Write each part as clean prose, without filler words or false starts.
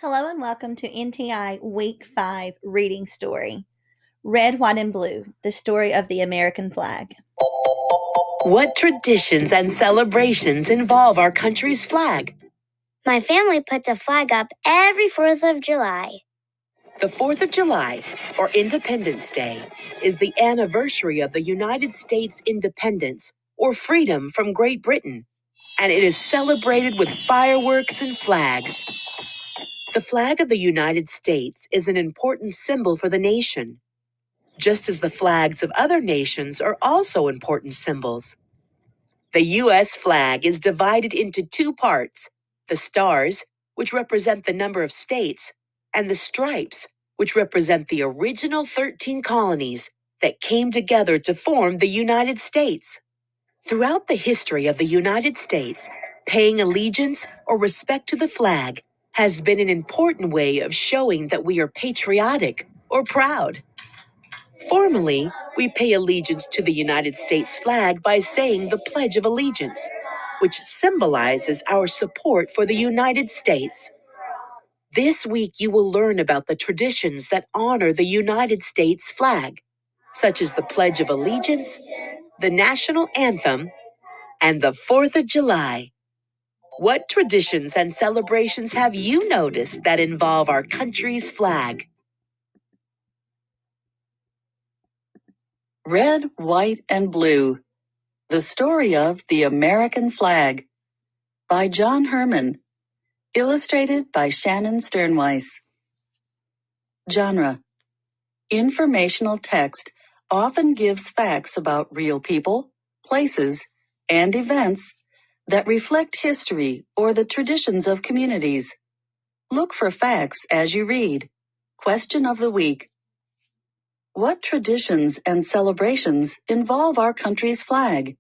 Hello and welcome to NTI Week 5 Reading Story Red, White, and Blue, the story of the American flag. What traditions and celebrations involve our country's flag? My family puts a flag up every 4th of July. The 4th of July, or Independence Day, is the anniversary of the United States independence, or freedom from Great Britain, and it is celebrated with fireworks and flags. The flag of the United States is an important symbol for the nation, just as the flags of other nations are also important symbols. The U.S. flag is divided into two parts, the stars, which represent the number of states, and the stripes, which represent the original 13 colonies that came together to form the United States. Throughout the history of the United States, paying allegiance or respect to the flag has been an important way of showing that we are patriotic or proud. Formally, we pay allegiance to the United States flag by saying the Pledge of Allegiance, which symbolizes our support for the United States. This week, you will learn about the traditions that honor the United States flag, such as the Pledge of Allegiance, the National Anthem, and the 4th of July. What traditions and celebrations have you noticed that involve our country's flag? Red, White, and Blue, The Story of the American Flag by John Herman, illustrated by Shannon Sternweiss. Genre: Informational text often gives facts about real people, places, and events that reflect history or the traditions of communities. Look for facts as you read. Question of the week: What traditions and celebrations involve our country's flag?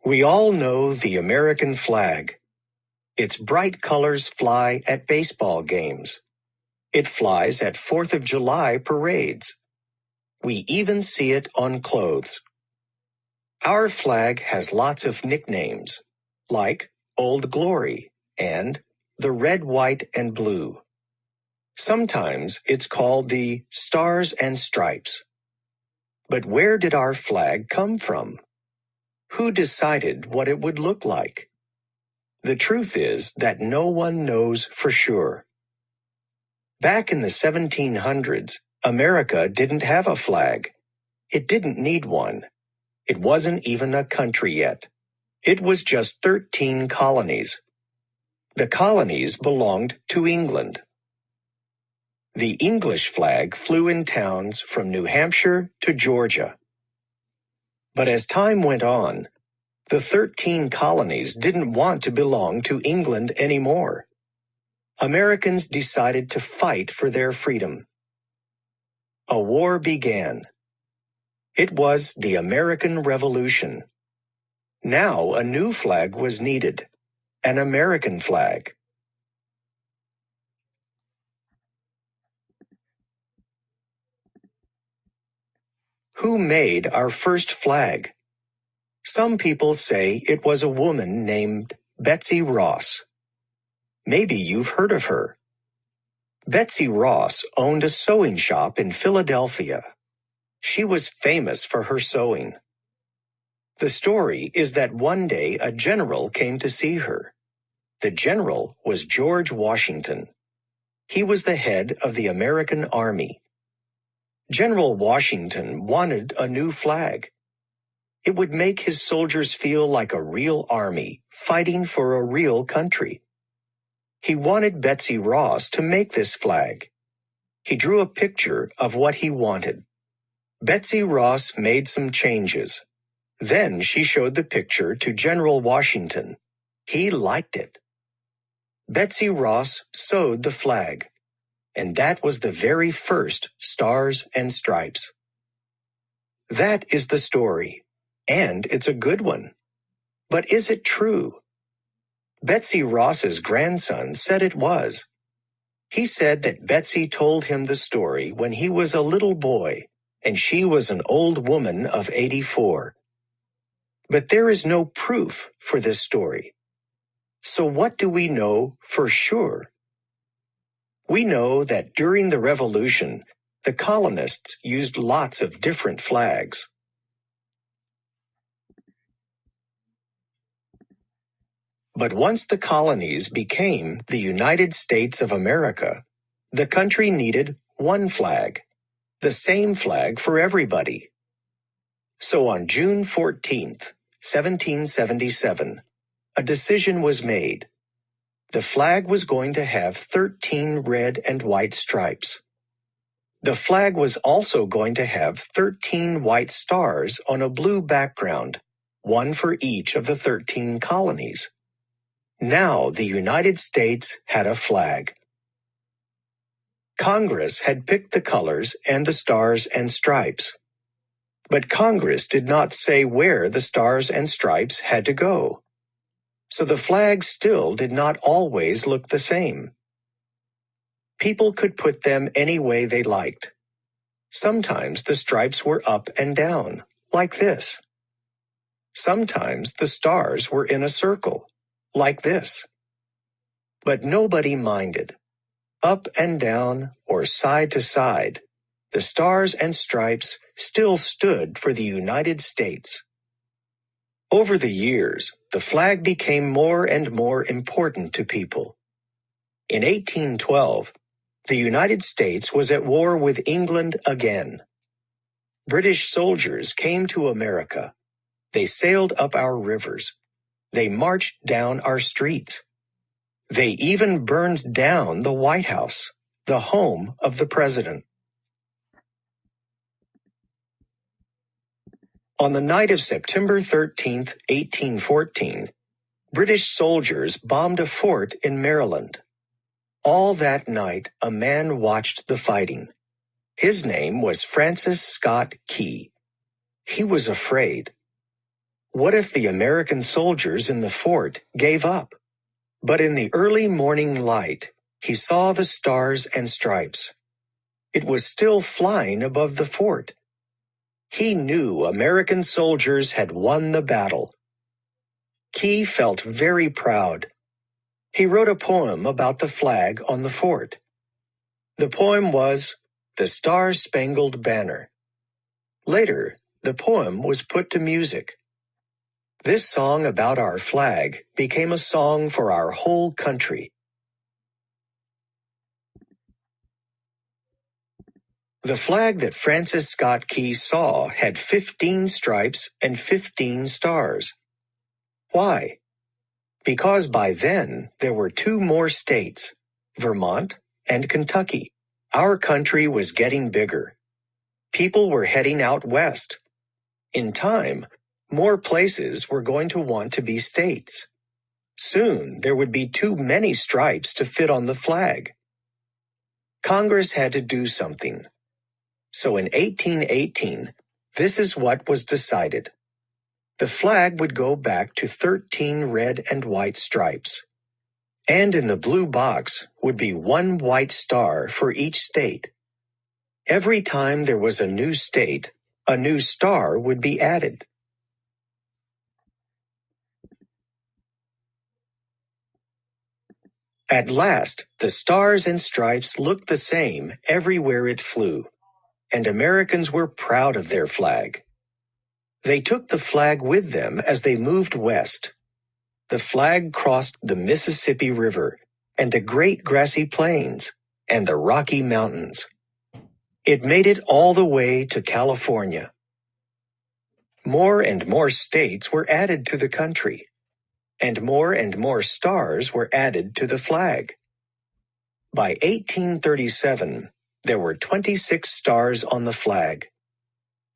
We all know the American flag. Its bright colors fly at baseball games. It flies at 4th of July parades. We even see it on clothes. Our flag has lots of nicknames, like Old Glory and the Red, White, and Blue. Sometimes it's called the Stars and Stripes. But where did our flag come from? Who decided what it would look like? The truth is that no one knows for sure. Back in the 1700s, America didn't have a flag. It didn't need one. It wasn't even a country yet. It was just 13 colonies. The colonies belonged to England. The English flag flew in towns from New Hampshire to Georgia. But as time went on, the 13 colonies didn't want to belong to England anymore. Americans decided to fight for their freedom. A war began. It was the American Revolution. Now a new flag was needed, an American flag. Who made our first flag? Some people say it was a woman named Betsy Ross. Maybe you've heard of her. Betsy Ross owned a sewing shop in Philadelphia. She was famous for her sewing. The story is that one day a general came to see her. The general was George Washington. He was the head of the American Army. General Washington wanted a new flag. It would make his soldiers feel like a real army fighting for a real country. He wanted Betsy Ross to make this flag. He drew a picture of what he wanted. Betsy Ross made some changes. Then she showed the picture to General Washington. He liked it. Betsy Ross sewed the flag, and that was the very first Stars and Stripes. That is the story, and it's a good one. But is it true? Betsy Ross's grandson said it was. He said that Betsy told him the story when he was a little boy, and she was an old woman of 84. But there is no proof for this story. So what do we know for sure? We know that during the Revolution, the colonists used lots of different flags. But once the colonies became the United States of America, the country needed one flag, the same flag for everybody. So on June 14th, 1777, a decision was made. The flag was going to have 13 red and white stripes. The flag was also going to have 13 white stars on a blue background, one for each of the 13 colonies. Now the United States had a flag. Congress had picked the colors and the stars and stripes. But Congress did not say where the stars and stripes had to go. So the flag still did not always look the same. People could put them any way they liked. Sometimes the stripes were up and down, like this. Sometimes the stars were in a circle, like this. But nobody minded. Up and down or side to side, the stars and stripes still stood for the United States. Over the years, the flag became more and more important to people. In 1812, the United States was at war with England again. British soldiers came to America. They sailed up our rivers. They marched down our streets. They even burned down the White House, the home of the president. On the night of September 13, 1814, British soldiers bombed a fort in Maryland. All that night, a man watched the fighting. His name was Francis Scott Key. He was afraid. What if the American soldiers in the fort gave up? But in the early morning light, he saw the stars and stripes. It was still flying above the fort. He knew American soldiers had won the battle. Key felt very proud. He wrote a poem about the flag on the fort. The poem was "The Star-Spangled Banner." Later, the poem was put to music. This song about our flag became a song for our whole country. The flag that Francis Scott Key saw had 15 stripes and 15 stars. Why? Because by then there were two more states, Vermont and Kentucky. Our country was getting bigger. People were heading out west. In time, more places were going to want to be states. Soon there would be too many stripes to fit on the flag. Congress had to do something. So in 1818, this is what was decided. The flag would go back to 13 red and white stripes. And in the blue box would be one white star for each state. Every time there was a new state, a new star would be added. At last, the stars and stripes looked the same everywhere it flew, and Americans were proud of their flag. They took the flag with them as they moved west. The flag crossed the Mississippi River and the great grassy plains and the Rocky Mountains. It made it all the way to California. More and more states were added to the country, and more stars were added to the flag. By 1837, there were 26 stars on the flag.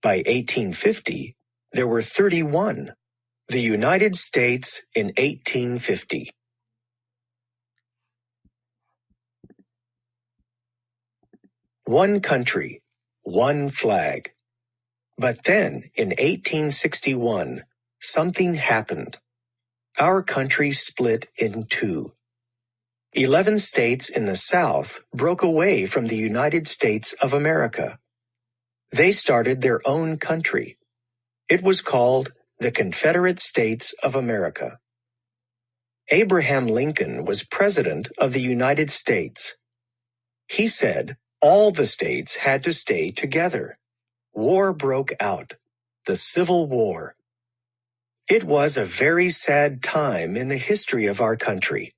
By 1850, there were 31. The United States in 1850. One country, one flag. But then, in 1861, something happened. Our country split in two. 11 states in the South broke away from the United States of America. They started their own country. It was called the Confederate States of America. Abraham Lincoln was President of the United States. He said all the states had to stay together. War broke out, the Civil War. It was a very sad time in the history of our country.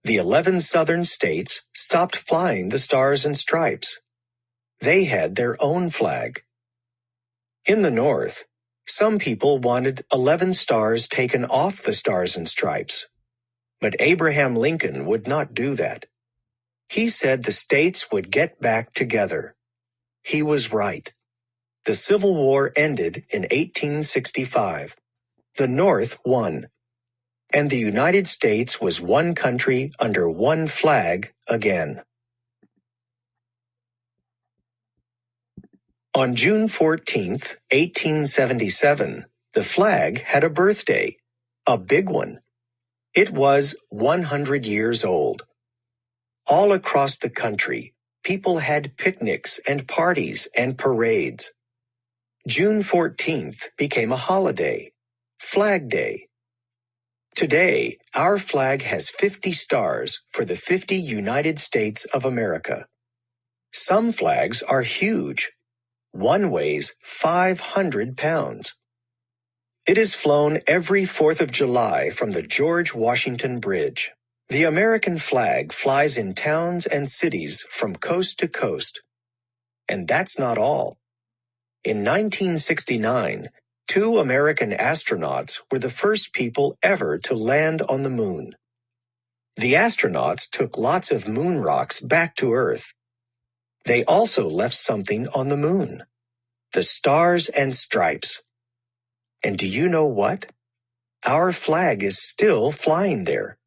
The 11 southern states stopped flying the Stars and Stripes. They had their own flag. In the North, some people wanted 11 stars taken off the Stars and Stripes. But Abraham Lincoln would not do that. He said the states would get back together. He was right. The Civil War ended in 1865. The North won. And the United States was one country under one flag again. On June 14, 1877, the flag had a birthday, a big one. It was 100 years old. All across the country, people had picnics and parties and parades. June 14th became a holiday, Flag Day. Today, our flag has 50 stars for the 50 United States of America. Some flags are huge. One weighs 500 pounds. It is flown every 4th of July from the George Washington Bridge. The American flag flies in towns and cities from coast to coast. And that's not all. In 1969, 2 American astronauts were the first people ever to land on the moon. The astronauts took lots of moon rocks back to Earth. They also left something on the moon, the Stars and Stripes. And do you know what? Our flag is still flying there.